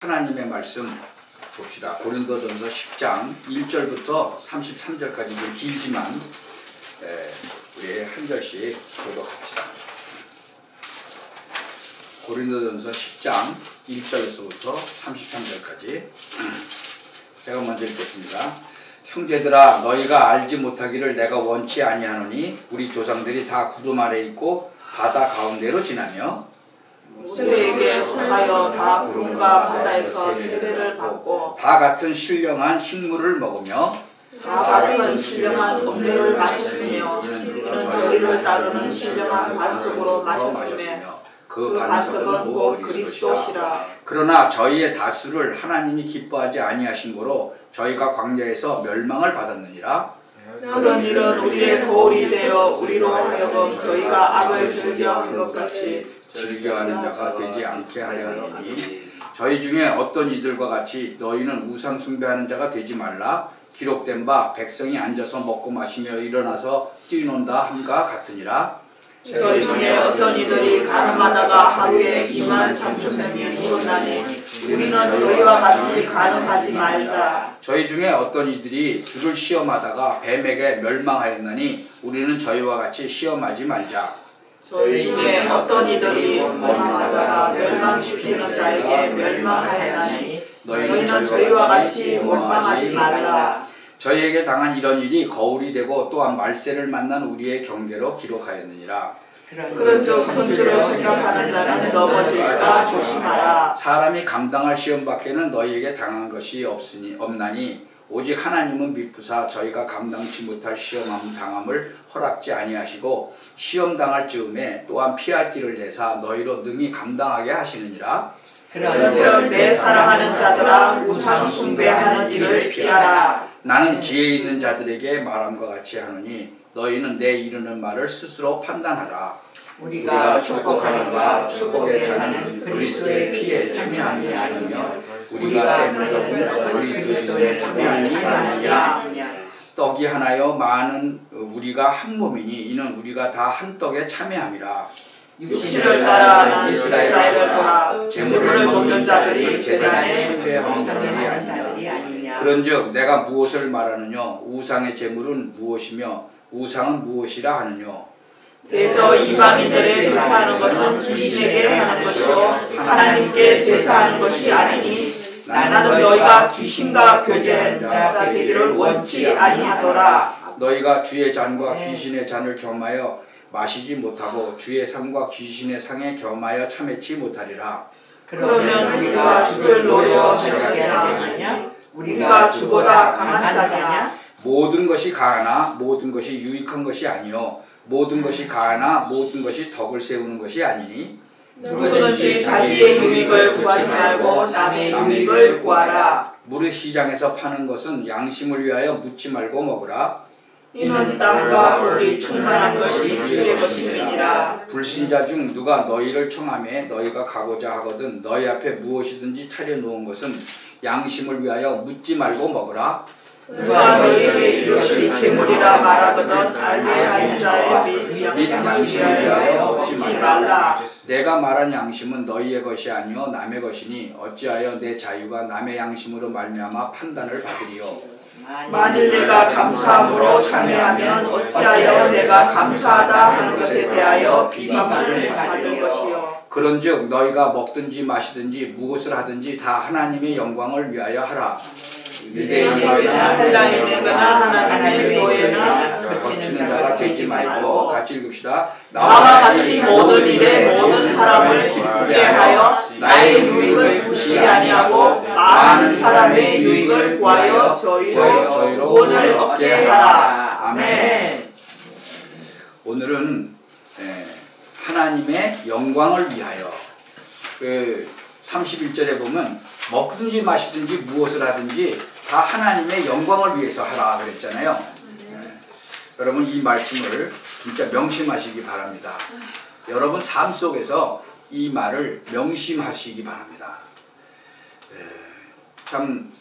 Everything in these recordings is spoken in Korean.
하나님의 말씀 봅시다. 고린도전서 10장 1절부터 33절까지 좀 길지만 우리 한 절씩 교독합시다. 고린도전서 10장 1절에서부터 33절까지 제가 먼저 읽겠습니다. 형제들아, 너희가 알지 못하기를 내가 원치 아니하노니 우리 조상들이 다 구름 아래 있고 바다 가운데로 지나며 모세에게 속하여 다 구름과 바다에서 세례를 받고 다 같은 신령한 식물을 먹으며 다 같은 신령한 음료를 마셨으며 이는 저희를 따르는 신령한 반석으로 마셨으며 그 반석은 곧 그리스도시라. 그러나 저희의 다수를 하나님이 기뻐하지 아니하신 고로 저희가 광야에서 멸망을 받았느니라. 그런 일은 우리의 거울이 되어 우리로 하여금 저희가 악을 즐겨한 것 같이 즐겨하는 자가 되지 않게 하려 하니 저희 중에 어떤 이들과 같이 너희는 우상 숭배하는 자가 되지 말라. 기록된 바 백성이 앉아서 먹고 마시며 일어나서 뛰논다 함과 같으니라. 저희 중에 어떤 이들이 가늠하다가 하루에 23,000명이 죽었나니 우리는 저희와 같이 가늠하지 말자. 저희 중에 어떤 이들이 주를 시험하다가 뱀에게 멸망하였나니 우리는 저희와 같이 시험하지 말자. 저희 중에 어떤 이들이 원망하다가 멸망시키는 자에게 멸망하였나니 너희는 저희와 같이 원망하지 말라. 저희에게 당한 이런 일이 거울이 되고 또한 말세를 만난 우리의 경계로 기록하였느니라. 그런즉 선주로 생각하는 자는 넘어질까 조심하라. 사람이 감당할 시험 밖에는 너희에게 당한 것이 없나니 오직 하나님은 미쁘사 저희가 감당치 못할 당함을 허락지 아니하시고 시험 당할 즈음에 또한 피할 길을 내사 너희로 능히 감당하게 하시느니라. 그런즉 내 사랑하는 자들아, 우상 숭배하는 일을 피하라. 나는 지혜 있는 자들에게 말함과 같이 하노니 너희는 내 이르는 말을 스스로 판단하라. 우리가 축복하는 바 축복의 자는 그리스도의 피에 참여함이 아니며 우리가 떼는 떡은 그리스도의 참여함이 아니냐. 떡이 하나여 많은 우리가 한 몸이니 이는 우리가 다 한 떡에 참여함이라. 육신을 따라 이스라엘을 돌아 재물을 먹는 자들이 제단에 참배하는 자들이 아니냐. 그런즉 내가 무엇을 말하느냐. 우상의 재물은 무엇이며 우상은 무엇이라 하느냐. 대저 이방인들의 제사하는 것은 귀신에게 하는 것이요 하나님께 제사하는 것이 아니니 나는 너희가 귀신과 교제하는 자 되기를 원치 아니하더라. 너희가 주의 잔과 귀신의 잔을 겸하여 마시지 못하고 주의 상과 귀신의 상에 겸하여 참회치 못하리라. 그러면 우리가 주를 노여 하게 하느냐? 우리가 주보다 강한 자냐? 모든 것이 가하나 모든 것이 유익한 것이 아니요 모든 것이 가하나 모든 것이 덕을 세우는 것이 아니니 누구든지 자기의 유익을 구하지 말고 남의 유익을 구하라. 무릇 시장에서 파는 것은 양심을 위하여 묻지 말고 먹으라. 이는 땅과 물이 충만한 것이 주의 것임이니라. 불신자 중 누가 너희를 청하매 너희가 가고자 하거든 너희 앞에 무엇이든지 차려놓은 것은 양심을 위하여 묻지 말고 먹으라. 누가 너희에게 이것이 재물이라 말하거든 알매하는 자의 및 양심을 위하여 먹지 말라. 내가 말한 양심은 너희의 것이 아니요 남의 것이니 어찌하여 내 자유가 남의 양심으로 말미암아 판단을 받으리요. 만일 내가 감사함으로 참여하면 어찌하여 내가 감사하다 하는 것에 대하여 비방을 받을 것이요. 그런즉 너희가 먹든지 마시든지 무엇을 하든지 다 하나님의 영광을 위하여 하라. 유대인이거나 헬라인이거나 하나님의 노예나 거치는 자가 되지 말고 같이 읽읍시다. 나와 같이 모든 일에 모든 사람을 기쁘게 하여 나의 유익을 구치 아니하고 많은 사람의 유익을 구하여 저희로 구원을 얻게 하라. 아멘. 오늘은 하나님의 영광을 위하여 31절에 보면 먹든지 마시든지 무엇을 하든지 다 하나님의 영광을 위해서 하라 그랬잖아요. 여러분 이 말씀을 진짜 명심하시기 바랍니다. 여러분 삶 속에서 이 말을 명심하시기 바랍니다. 참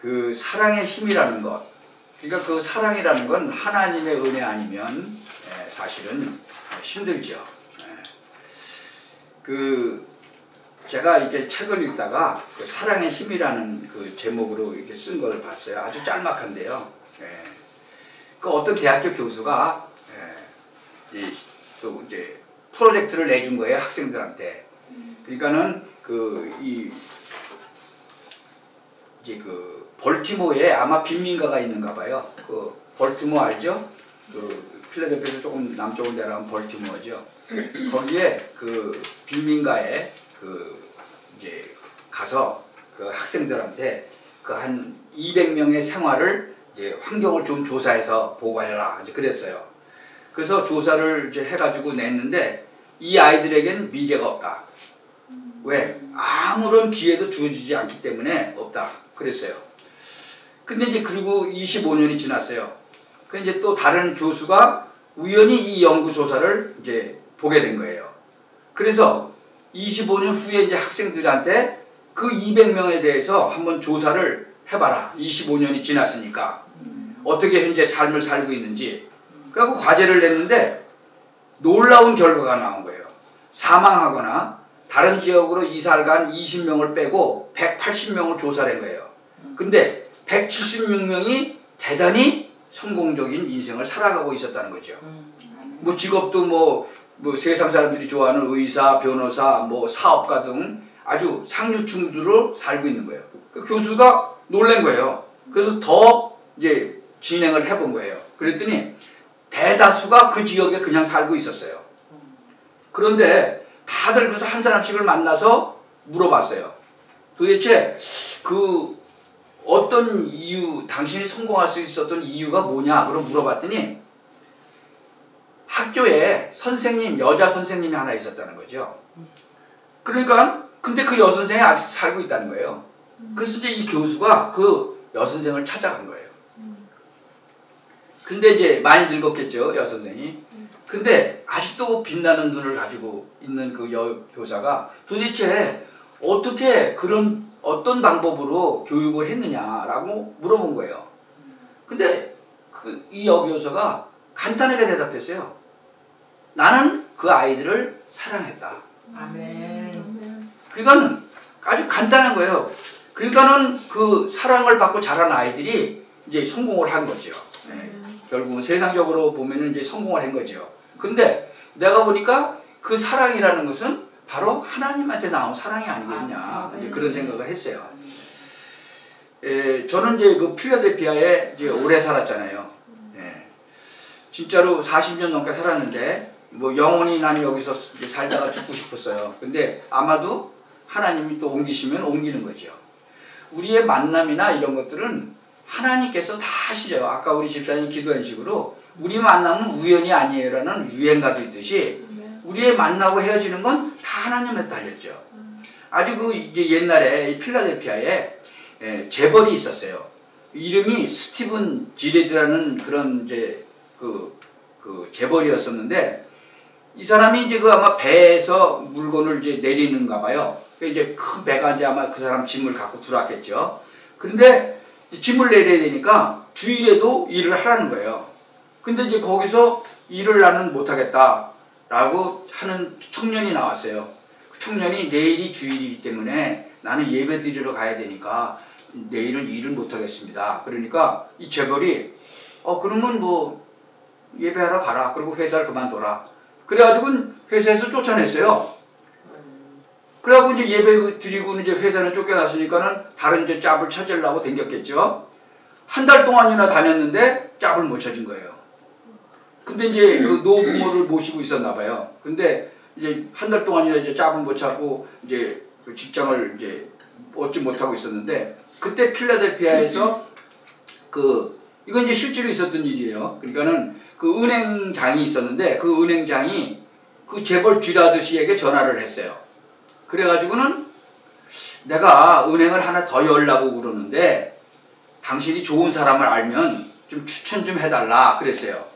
그 사랑의 힘이라는 것, 그러니까 그 사랑이라는 건 하나님의 은혜 아니면 사실은 힘들죠. 그 제가 이렇게 책을 읽다가 그 사랑의 힘이라는 그 제목으로 이렇게 쓴 걸 봤어요. 아주 짤막한데요. 그 어떤 대학교 교수가 또 이제 프로젝트를 내준 거예요, 학생들한테. 그러니까는 이제 그 벌티모어에 아마 빈민가가 있는가 봐요. 그 벌티모어 알죠? 그 필라델피아에서 조금 남쪽으로 내려가면 벌티모어죠. 거기에 그 빈민가에 이제 가서 그 학생들한테 그 한 200명의 생활을 이제 환경을 좀 조사해서 보고해라 이제 그랬어요. 그래서 조사를 이제 해가지고 냈는데 이 아이들에겐 미래가 없다. 왜? 아무런 기회도 주어지지 않기 때문에 없다. 그랬어요. 근데 이제 그리고 25년이 지났어요. 그 이제 또 다른 교수가 우연히 이 연구 조사를 이제 보게 된 거예요. 그래서 25년 후에 이제 학생들한테 그 200명에 대해서 한번 조사를 해봐라. 25년이 지났으니까. 어떻게 현재 삶을 살고 있는지. 그래갖고 과제를 냈는데 놀라운 결과가 나온 거예요. 사망하거나 다른 지역으로 이사를 간 20명을 빼고 180명을 조사를 한 거예요. 근데 176명이 대단히 성공적인 인생을 살아가고 있었다는 거죠. 뭐 직업도 뭐 세상 사람들이 좋아하는 의사, 변호사, 뭐 사업가 등 아주 상류층으로 살고 있는 거예요. 그 교수가 놀란 거예요. 그래서 더 이제 진행을 해본 거예요. 그랬더니 대다수가 그 지역에 그냥 살고 있었어요. 그런데 다들 그래서 한 사람씩을 만나서 물어봤어요. 도대체 그 어떤 이유, 당신이 성공할 수 있었던 이유가 뭐냐? 그럼 물어봤더니 학교에 선생님, 여자 선생님이 하나 있었다는 거죠. 그러니까 근데 그 여선생이 아직 살고 있다는 거예요. 그래서 이제 이 교수가 그 여선생을 찾아간 거예요. 근데 이제 많이 늙었겠죠, 여선생이. 근데 아직도 빛나는 눈을 가지고 있는 그 여교사가 도대체 어떻게 어떤 방법으로 교육을 했느냐라고 물어본 거예요. 근데 이 여교사가 간단하게 대답했어요. 나는 그 아이들을 사랑했다. 아멘. 그러니까는 아주 간단한 거예요. 그러니까는 그 사랑을 받고 자란 아이들이 이제 성공을 한 거죠. 결국은 세상적으로 보면은 이제 성공을 한 거죠. 근데 내가 보니까 그 사랑이라는 것은 바로 하나님한테 나온 사랑이 아니겠냐. 이제 그런 생각을 했어요. 저는 이제 그 필라델피아에 이제 오래 살았잖아요. 진짜로 40년 넘게 살았는데 뭐 영원히 난 여기서 살다가 죽고 싶었어요. 근데 아마도 하나님이 또 옮기시면 옮기는 거죠. 우리의 만남이나 이런 것들은 하나님께서 다 하시죠. 아까 우리 집사님 기도한 식으로 우리 만남은 우연이 아니에요라는 유행가도 있듯이 우리의 만나고 헤어지는 건 다 하나님에 달렸죠. 아주 그 이제 옛날에 필라델피아에 재벌이 있었어요. 이름이 스티븐 지레드라는 그런 이제 그 재벌이었었는데 이 사람이 이제 그 아마 배에서 물건을 이제 내리는가 봐요. 이제 큰 배가 이제 아마 그 사람 짐을 갖고 들어왔겠죠. 그런데 짐을 내려야 되니까 주일에도 일을 하라는 거예요. 근데 이제 거기서 일을 나는 못하겠다라고 하는 청년이 나왔어요. 그 청년이 내일이 주일이기 때문에 나는 예배 드리러 가야 되니까 내일은 일을 못하겠습니다. 그러니까 이 재벌이 그러면 뭐 예배하러 가라. 그리고 회사를 그만둬라. 그래가지고 회사에서 쫓아냈어요. 그래가지고 이제 예배 드리고 이제 회사는 쫓겨났으니까는 다른 이제 짭을 찾으려고 댕겼겠죠. 한 달 동안이나 다녔는데 짭을 못 찾은 거예요. 근데 이제 그 노부모를 모시고 있었나 봐요. 근데 이제 한 달 동안이나 이제 짭을 못 찾고 이제 그 직장을 이제 얻지 못하고 있었는데 그때 필라델피아에서 이건 이제 실제로 있었던 일이에요. 그러니까는 그 은행장이 있었는데 그 은행장이 그 재벌 쥐라드 씨에게 전화를 했어요. 그래가지고는 내가 은행을 하나 더 열라고 그러는데 당신이 좋은 사람을 알면 좀 추천 좀 해달라 그랬어요.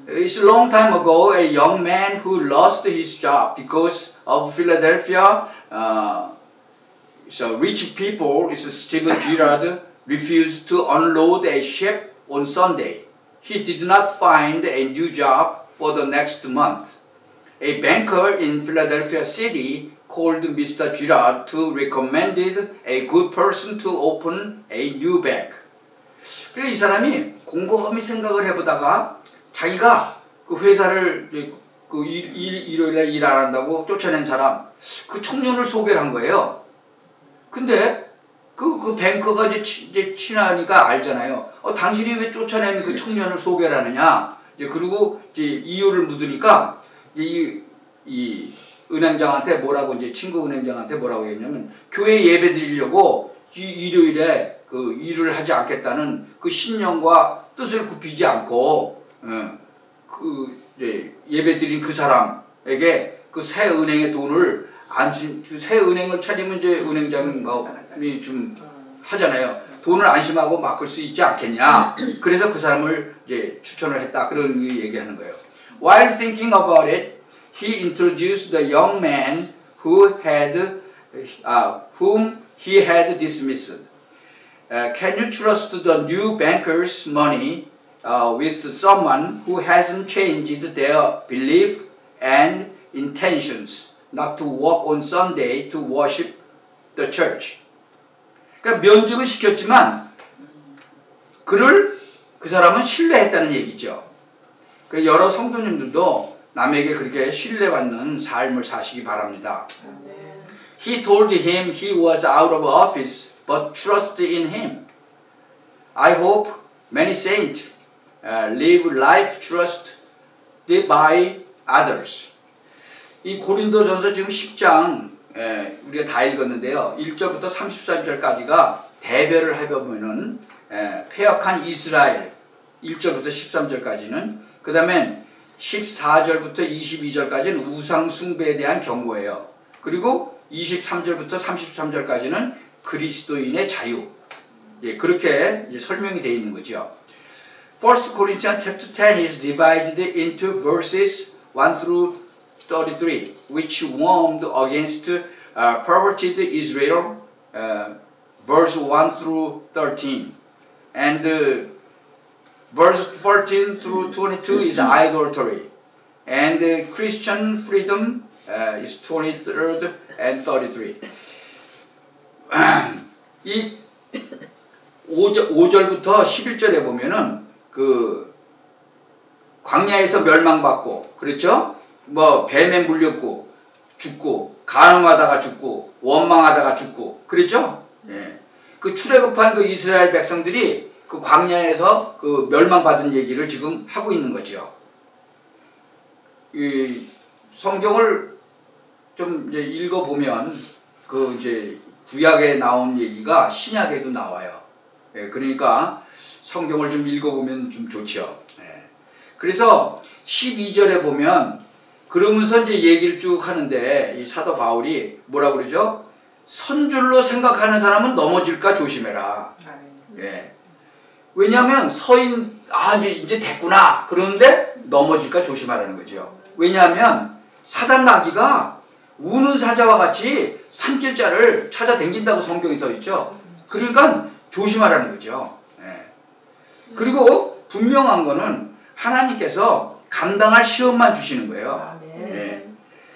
It's a long time ago, a young man who lost his job because of Philadelphia. So rich people, Stephen Girard, refused to unload a ship on Sunday. He did not find a new job for the next month. A banker in Philadelphia City called Mr. Girard to recommended a good person to open a new bank. 그래서 이 사람이 곰곰이 생각을 해보다가 자기가 그 회사를 그 일요일에 일 안 한다고 쫓아낸 사람, 그 청년을 소개를 한 거예요. 근데 그 뱅커가 이제 친하니까 알잖아요. 당신이 왜 쫓아낸 그 청년을 소개를 하느냐? 그리고 이제 이유를 묻으니까 이 은행장한테 뭐라고 이제 친구 은행장한테 뭐라고 했냐면 교회 예배 드리려고 일요일에 그 일을 하지 않겠다는 그 신념과 뜻을 굽히지 않고 그 이제 예배 드린 그 사람에게 그 새 은행의 돈을 새 은행을 차리면 이제 은행장이 좀 하잖아요. 돈을 안심하고 맡길 수 있지 않겠냐. 그래서 그 사람을 이제 추천을 했다. 그런 얘기하는 거예요. While thinking about it, he introduced the young man whom he had dismissed. Can you trust the new banker's money with someone who hasn't changed their belief and intentions not to walk on Sunday to worship the church? 그러니까 면직을 시켰지만 그 사람은 신뢰했다는 얘기죠. 여러 성도님들도 남에게 그렇게 신뢰받는 삶을 사시기 바랍니다. He told him he was out of office, but trust in him. I hope many saints live life trusted by others. 이 고린도전서 지금 10장 우리가 다 읽었는데요. 1절부터 33절까지가 대별을 해보면은 패역한 이스라엘 1절부터 13절까지는, 그 다음에 14절부터 22절까지는 우상 숭배에 대한 경고예요. 그리고 23절부터 33절까지는 그리스도인의 자유. 그렇게 이제 설명이 되어 있는 거죠. 1 Corinthians chapter 10 is divided into verses 1 through 33, which warned against perverted Israel, verse 1 through 13. And verse 14 through 22 is idolatry. And Christian freedom is 23rd and 33. 이 5절부터 11절에 보면은 그 광야에서 멸망받고, 그렇죠? 뭐 뱀에 물렸고 죽고, 간음하다가 죽고, 원망하다가 죽고, 그랬죠? 예. 그 출애굽한 그 이스라엘 백성들이 그 광야에서 그 멸망받은 얘기를 지금 하고 있는 거죠. 이 성경을 좀 이제 읽어보면 그 이제 구약에 나온 얘기가 신약에도 나와요. 예. 그러니까 성경을 좀 읽어보면 좀 좋죠. 예. 그래서 12절에 보면 그러면서 이제 얘기를 쭉 하는데 이 사도 바울이 뭐라고 그러죠? 선줄로 생각하는 사람은 넘어질까 조심해라. 예. 왜냐하면 이제 됐구나. 그런데 넘어질까 조심하라는 거죠. 왜냐하면 사단 마귀가 우는 사자와 같이 산길자를 찾아다닌다고 성경에 써 있죠. 그러니까 조심하라는 거죠. 예. 그리고 분명한 거는 하나님께서 감당할 시험만 주시는 거예요. 예.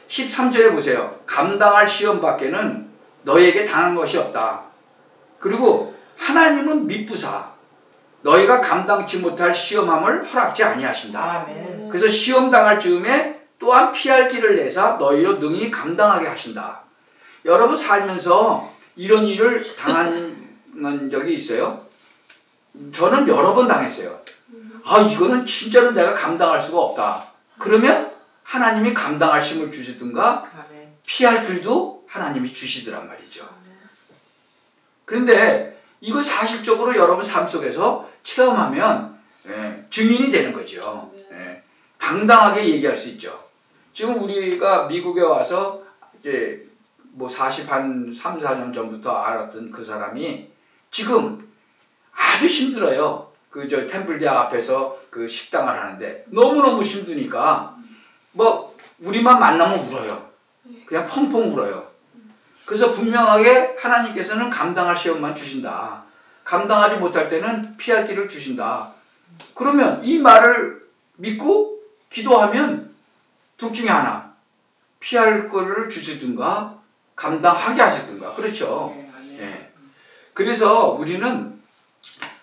13절에 보세요. 감당할 시험 밖에는 너에게 당한 것이 없다. 그리고 하나님은 미쁘사 너희가 감당치 못할 시험함을 허락지 아니하신다. 아멘. 그래서 시험 당할 즈음에 또한 피할 길을 내사 너희로 능히 감당하게 하신다. 여러분 살면서 이런 일을 당한 적이 있어요? 저는 여러 번 당했어요. 이거는 진짜로 내가 감당할 수가 없다. 그러면 하나님이 감당할 힘을 주시든가 피할 길도 하나님이 주시더란 말이죠. 그런데 이거 사실적으로 여러분 삶 속에서 체험하면 증인이 되는 거죠. 당당하게 얘기할 수 있죠. 지금 우리가 미국에 와서 이제 뭐 3, 4년 전부터 알았던 그 사람이 지금 아주 힘들어요. 저 템플대학 앞에서 그 식당을 하는데 너무너무 힘드니까 뭐 우리만 만나면 울어요. 그냥 펑펑 울어요. 그래서 분명하게 하나님께서는 감당할 시험만 주신다. 감당하지 못할 때는 피할 길을 주신다. 그러면 이 말을 믿고 기도하면 둘 중에 하나. 피할 거를 주시든가 감당하게 하셨던가. 그렇죠. 예. 그래서 우리는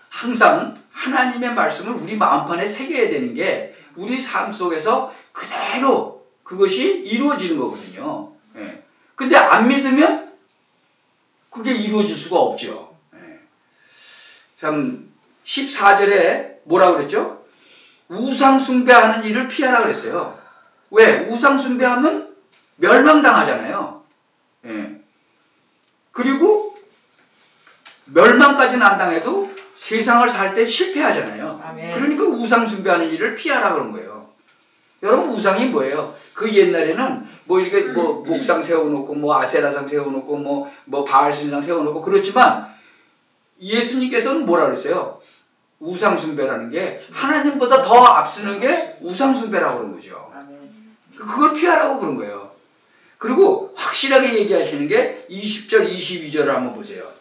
항상 하나님의 말씀을 우리 마음판에 새겨야 되는 게 우리 삶 속에서 그대로 그것이 이루어지는 거거든요. 예. 근데 안 믿으면 그게 이루어질 수가 없죠. 예. 참 14절에 뭐라고 그랬죠? 우상 숭배하는 일을 피하라 그랬어요. 왜? 우상 숭배하면 멸망당하잖아요. 예. 그리고 멸망까지는 안 당해도 세상을 살 때 실패하잖아요. 아멘. 그러니까 우상 숭배하는 일을 피하라 그런 거예요. 여러분 우상이 뭐예요? 그 옛날에는 뭐 이렇게 뭐 목상 세워놓고 뭐 아세라상 세워놓고 뭐 바알 신상 세워놓고 그렇지만 예수님께서는 뭐라 그랬어요? 우상 숭배라는 게 하나님보다 더 앞서는 게 우상 숭배라고 그런 거죠. 그걸 피하라고 그런 거예요. 그리고 확실하게 얘기하시는 게 20절 22절을 한번 보세요.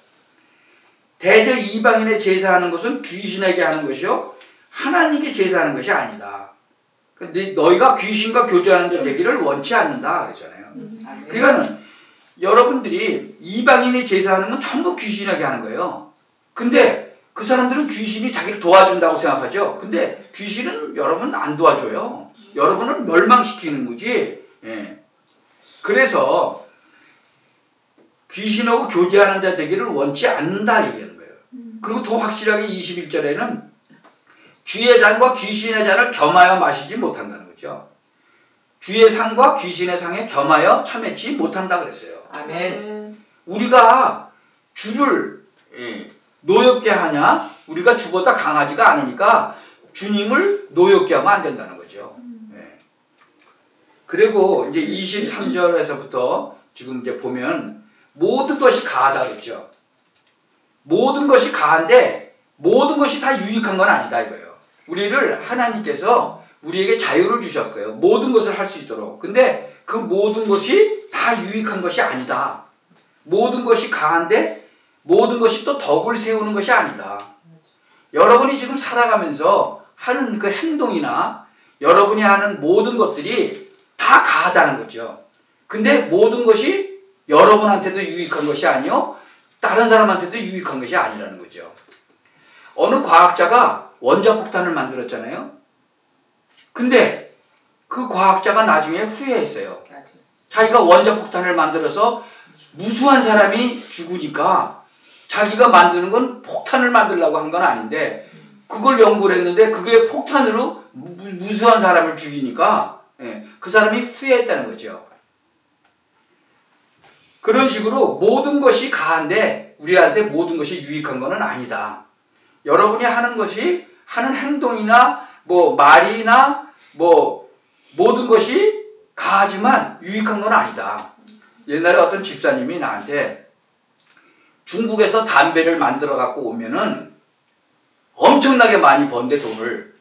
대저 이방인의 제사하는 것은 귀신에게 하는 것이요 하나님께 제사하는 것이 아니다. 너희가 귀신과 교제하는 자 되기를 원치 않는다 그랬잖아요. 그러니까는 여러분들이 이방인이 제사하는 건 전부 귀신에게 하는 거예요. 근데 그 사람들은 귀신이 자기를 도와준다고 생각하죠. 근데 귀신은 여러분 안 도와줘요. 여러분은 멸망시키는 거지. 예. 그래서 귀신하고 교제하는 자 되기를 원치 않는다 얘기하는 거예요. 그리고 더 확실하게 21절에는 주의 잔과 귀신의 잔을 겸하여 마시지 못한다는 거죠. 주의 상과 귀신의 상에 겸하여 참여치 못한다 그랬어요. 아멘. 우리가 주를 노엽게 하냐? 우리가 주보다 강하지가 않으니까 주님을 노엽게 하면 안 된다는 거죠. 예. 그리고 이제 23절에서부터 지금 이제 보면 모든 것이 가하다 그랬죠. 모든 것이 가한데 모든 것이 다 유익한 건 아니다 이거예요. 우리를 하나님께서 우리에게 자유를 주셨고요. 모든 것을 할 수 있도록. 근데 그 모든 것이 다 유익한 것이 아니다. 모든 것이 가한데 모든 것이 또 덕을 세우는 것이 아니다. 여러분이 지금 살아가면서 하는 그 행동이나 여러분이 하는 모든 것들이 다 가하다는 거죠. 근데 모든 것이 여러분한테도 유익한 것이 아니요 다른 사람한테도 유익한 것이 아니라는 거죠. 어느 과학자가 원자폭탄을 만들었잖아요. 근데 그 과학자가 나중에 후회했어요. 자기가 원자폭탄을 만들어서 무수한 사람이 죽으니까 자기가 만드는 건 폭탄을 만들려고 한 건 아닌데 그걸 연구를 했는데 그게 폭탄으로 무수한 사람을 죽이니까 그 사람이 후회했다는 거죠. 그런 식으로 모든 것이 가한데 우리한테 모든 것이 유익한 건 아니다. 여러분이 하는 것이 하는 행동이나 뭐 말이나 뭐 모든 것이 가하지만 유익한 건 아니다. 옛날에 어떤 집사님이 나한테 중국에서 담배를 만들어 갖고 오면은 엄청나게 많이 번대 돈을.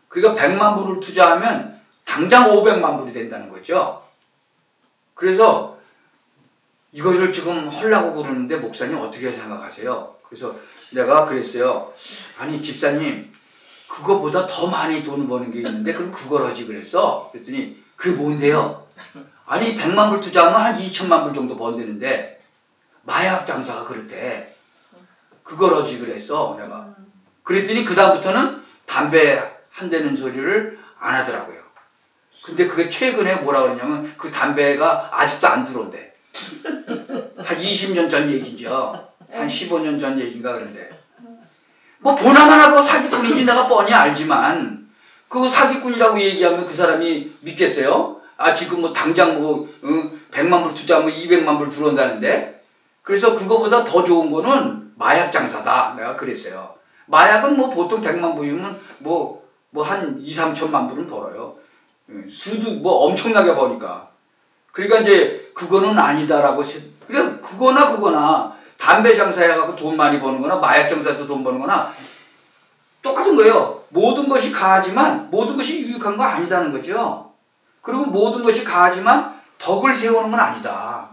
그러니까 100만 불을 투자하면 당장 500만 불이 된다는 거죠. 그래서 이것을 지금 하려고 그러는데 목사님 어떻게 생각하세요? 그래서 내가 그랬어요. 아니 집사님 그거보다 더 많이 돈을 버는 게 있는데 그럼 그걸 하지 그랬어. 그랬더니 그게 뭔데요? 아니 100만 불 투자하면 한 2천만 불 정도 번되는데 마약 장사가 그렇대. 그걸 하지 그랬어 내가. 그랬더니 그 다음부터는 담배 한 대는 소리를 안 하더라고요. 근데 그게 최근에 뭐라 그러냐면 그 담배가 아직도 안 들어온대. 한 20년 전 얘기죠. 한 15년 전 얘기인가 그런데. 뭐 보나만 하고 사기꾼인지 내가 뻔히 알지만 그 사기꾼이라고 얘기하면 그 사람이 믿겠어요? 아 지금 뭐 당장 뭐 100만 불 투자하면 200만 불 들어온다는데. 그래서 그거보다 더 좋은 거는 마약 장사다 내가 그랬어요. 마약은 뭐 보통 100만 불이면 뭐 한 2, 3천만 불은 벌어요. 수도 뭐 엄청나게 버니까. 그러니까 이제 그거는 아니다라고. 그러니까 그거나 담배 장사해갖고 돈 많이 버는 거나 마약 장사해서 돈 버는 거나 똑같은 거예요. 모든 것이 가하지만 모든 것이 유익한 거 아니다는 거죠. 그리고 모든 것이 가하지만 덕을 세우는 건 아니다.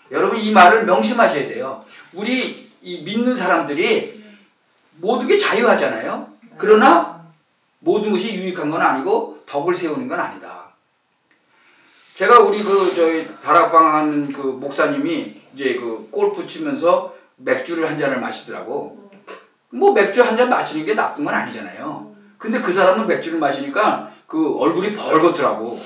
여러분 이 말을 명심하셔야 돼요. 우리 이 믿는 사람들이 모든 게 자유하잖아요. 그러나 모든 것이 유익한 건 아니고 덕을 세우는 건 아니다. 제가 우리 저희 다락방 하는 그 목사님이 이제 그 골프 치면서 맥주를 한 잔을 마시더라고. 뭐 맥주 한 잔 마시는 게 나쁜 건 아니잖아요. 근데 그 사람은 맥주를 마시니까 그 얼굴이 벌겋더라고.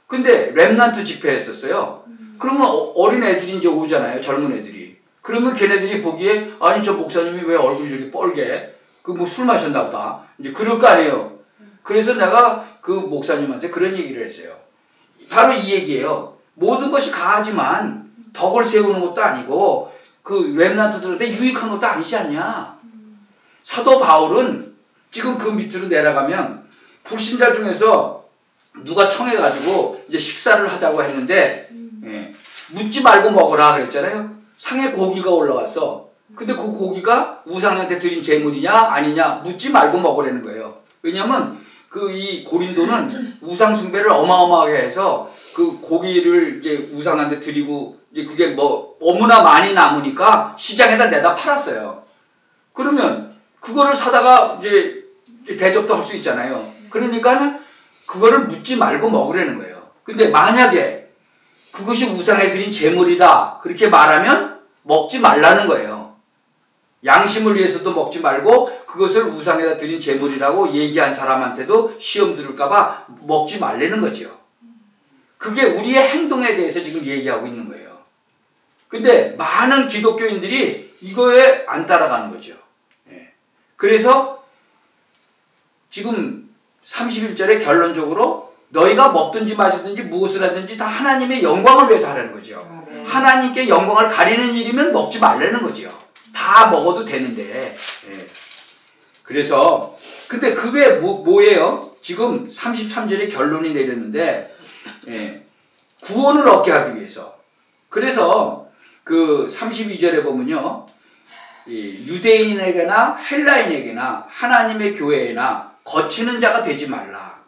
근데 렘넌트 집회했었어요. 그러면 어린 애들이 이제 오잖아요. 젊은 애들이. 그러면 걔네들이 보기에 아니 저 목사님이 왜 얼굴이 저렇게 뻘게? 그 뭐 술 마셨나 보다. 이제 그럴 거 아니에요. 그래서 내가 그 목사님한테 그런 얘기를 했어요. 바로 이 얘기예요. 모든 것이 가하지만 덕을 세우는 것도 아니고 그 렘넌트들한테 유익한 것도 아니지 않냐. 사도 바울은 지금 그 밑으로 내려가면 불신자 중에서 누가 청해가지고 이제 식사를 하자고 했는데 묻지 말고 먹으라 그랬잖아요. 상에 고기가 올라왔어. 근데 그 고기가 우상한테 드린 제물이냐 아니냐 묻지 말고 먹으라는 거예요. 왜냐면 그 이 고린도는 우상 숭배를 어마어마하게 해서 그 고기를 이제 우상한테 드리고 이제 그게 뭐 너무나 많이 남으니까 시장에다 내다 팔았어요. 그러면 그거를 사다가 이제 대접도 할 수 있잖아요. 그러니까는 그거를 묻지 말고 먹으라는 거예요. 근데 만약에 그것이 우상에 드린 제물이다 그렇게 말하면 먹지 말라는 거예요. 양심을 위해서도 먹지 말고 그것을 우상에다 드린 제물이라고 얘기한 사람한테도 시험 들을까봐 먹지 말라는 거죠. 그게 우리의 행동에 대해서 지금 얘기하고 있는 거예요. 근데 많은 기독교인들이 이거에 안 따라가는 거죠. 그래서 지금 31절에 결론적으로 너희가 먹든지 마시든지 무엇을 하든지 다 하나님의 영광을 위해서 하라는 거죠. 하나님께 영광을 가리는 일이면 먹지 말라는 거죠. 다 먹어도 되는데. 그래서 근데 그게 뭐예요? 지금 33절에 결론이 내렸는데 구원을 얻게 하기 위해서. 그래서 그 32절에 보면요. 유대인에게나 헬라인에게나 하나님의 교회에나 거치는 자가 되지 말라.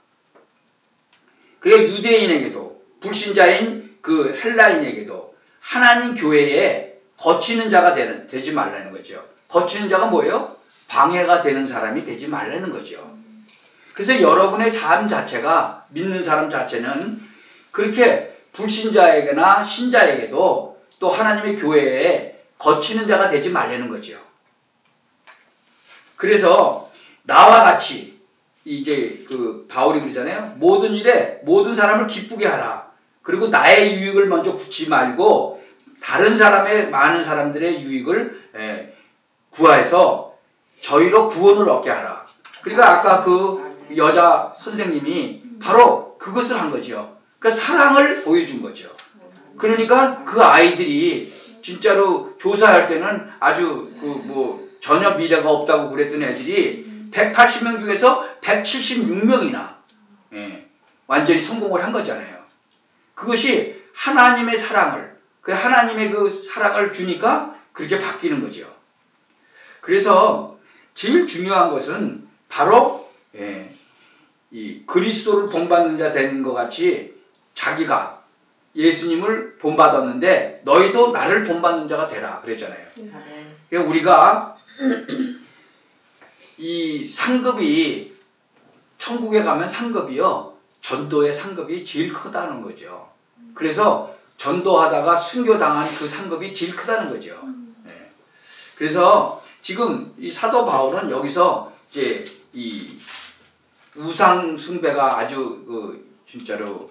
그래 유대인에게도 불신자인 그 헬라인에게도 하나님 교회에 거치는 자가 되지 말라는 거죠. 거치는 자가 뭐예요? 방해가 되는 사람이 되지 말라는 거죠. 그래서 여러분의 삶 자체가 믿는 사람 자체는 그렇게 불신자에게나 신자에게도 또 하나님의 교회에 거치는 자가 되지 말라는 거죠. 그래서 나와 같이 이제 그 바울이 그러잖아요. 모든 일에 모든 사람을 기쁘게 하라. 그리고 나의 유익을 먼저 굳지 말고 다른 사람의 많은 사람들의 유익을 구하여서 저희로 구원을 얻게 하라. 그러니까 아까 그 여자 선생님이 바로 그것을 한 거죠. 그러니까 사랑을 보여준 거죠. 그러니까 그 아이들이 진짜로 조사할 때는 아주 그 뭐 전혀 미래가 없다고 그랬던 애들이 180명 중에서 176명이나 완전히 성공을 한 거잖아요. 그것이 하나님의 사랑을 그 하나님의 그 사랑을 주니까 그렇게 바뀌는 거죠. 그래서 제일 중요한 것은 바로 이 그리스도를 본받는 자 되는 것 같이 자기가 예수님을 본받았는데 너희도 나를 본받는 자가 되라 그랬잖아요. 그러니까 우리가 이 상급이 천국에 가면 상급이요 전도의 상급이 제일 크다는 거죠. 그래서 전도하다가 순교당한 그 상급이 제일 크다는 거죠. 그래서 지금 이 사도 바울은 여기서 이제 이 우상 숭배가 아주 진짜로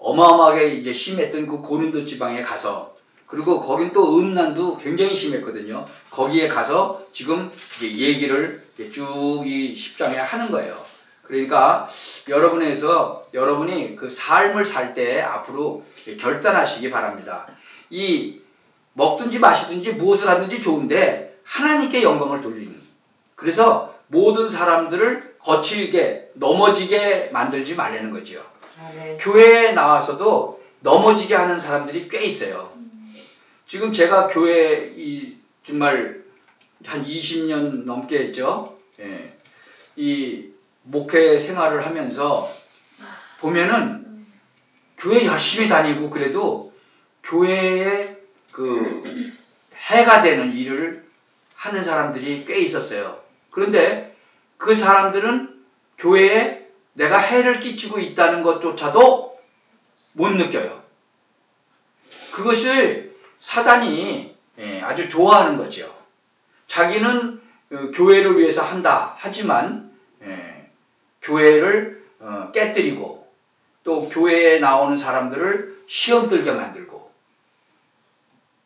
어마어마하게 이제 심했던 그 고린도 지방에 가서 그리고 거긴 또 음란도 굉장히 심했거든요. 거기에 가서 지금 이제 얘기를 쭉 이 10장에 하는 거예요. 그러니까 여러분이 그 삶을 살 때 앞으로 결단하시기 바랍니다. 이 먹든지 마시든지 무엇을 하든지 좋은데 하나님께 영광을 돌리는. 그래서 모든 사람들을 거칠게 넘어지게 만들지 말라는 거죠. 교회에 나와서도 넘어지게 하는 사람들이 꽤 있어요. 지금 제가 교회 정말 한 20년 넘게 했죠. 이 목회 생활을 하면서 보면은 교회 열심히 다니고 그래도 교회에 그 해가 되는 일을 하는 사람들이 꽤 있었어요. 그런데 그 사람들은 교회에 내가 해를 끼치고 있다는 것조차도 못 느껴요. 그것을 사단이 아주 좋아하는 거죠. 자기는 교회를 위해서 한다 하지만 교회를 깨뜨리고 또 교회에 나오는 사람들을 시험 들게 만들고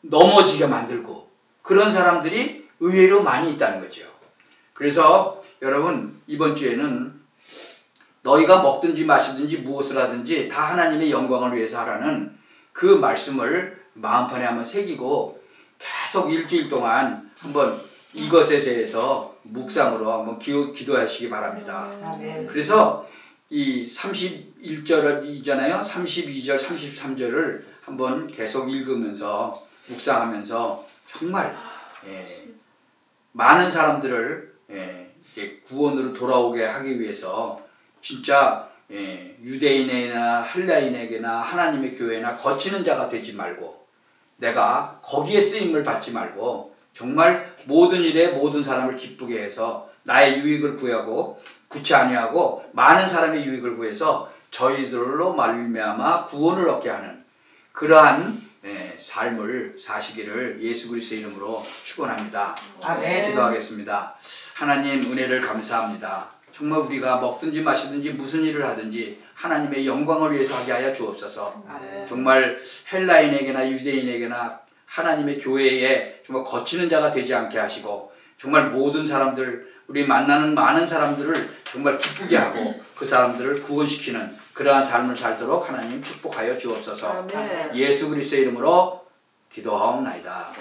넘어지게 만들고 그런 사람들이 의외로 많이 있다는 거죠. 그래서 여러분 이번 주에는 너희가 먹든지 마시든지 무엇을 하든지 다 하나님의 영광을 위해서 하라는 그 말씀을 마음판에 한번 새기고 계속 일주일 동안 한번 이것에 대해서 묵상으로 한번 기도하시기 바랍니다. 그래서 이 31절이잖아요. 32절, 33절을 한번 계속 읽으면서 묵상하면서 정말 많은 사람들을 구원으로 돌아오게 하기 위해서 진짜 유대인에게나 헬라인에게나 하나님의 교회나 거치는 자가 되지 말고 내가 거기에 쓰임을 받지 말고 정말 모든 일에 모든 사람을 기쁘게 해서 나의 유익을 구하고 구치 아니하고 많은 사람의 유익을 구해서 저희들로 말미암아 구원을 얻게 하는 그러한 삶을 사시기를 예수 그리스도의 이름으로 축원합니다. 기도하겠습니다. 하나님 은혜를 감사합니다. 정말 우리가 먹든지 마시든지 무슨 일을 하든지 하나님의 영광을 위해서 하게 하여 주옵소서. 정말 헬라인에게나 유대인에게나 하나님의 교회에 정말 거치는 자가 되지 않게 하시고 정말 모든 사람들 우리 만나는 많은 사람들을 정말 기쁘게 하고 그 사람들을 구원시키는 그러한 삶을 살도록 하나님 축복하여 주옵소서. 예수 그리스도의 이름으로 기도하옵나이다.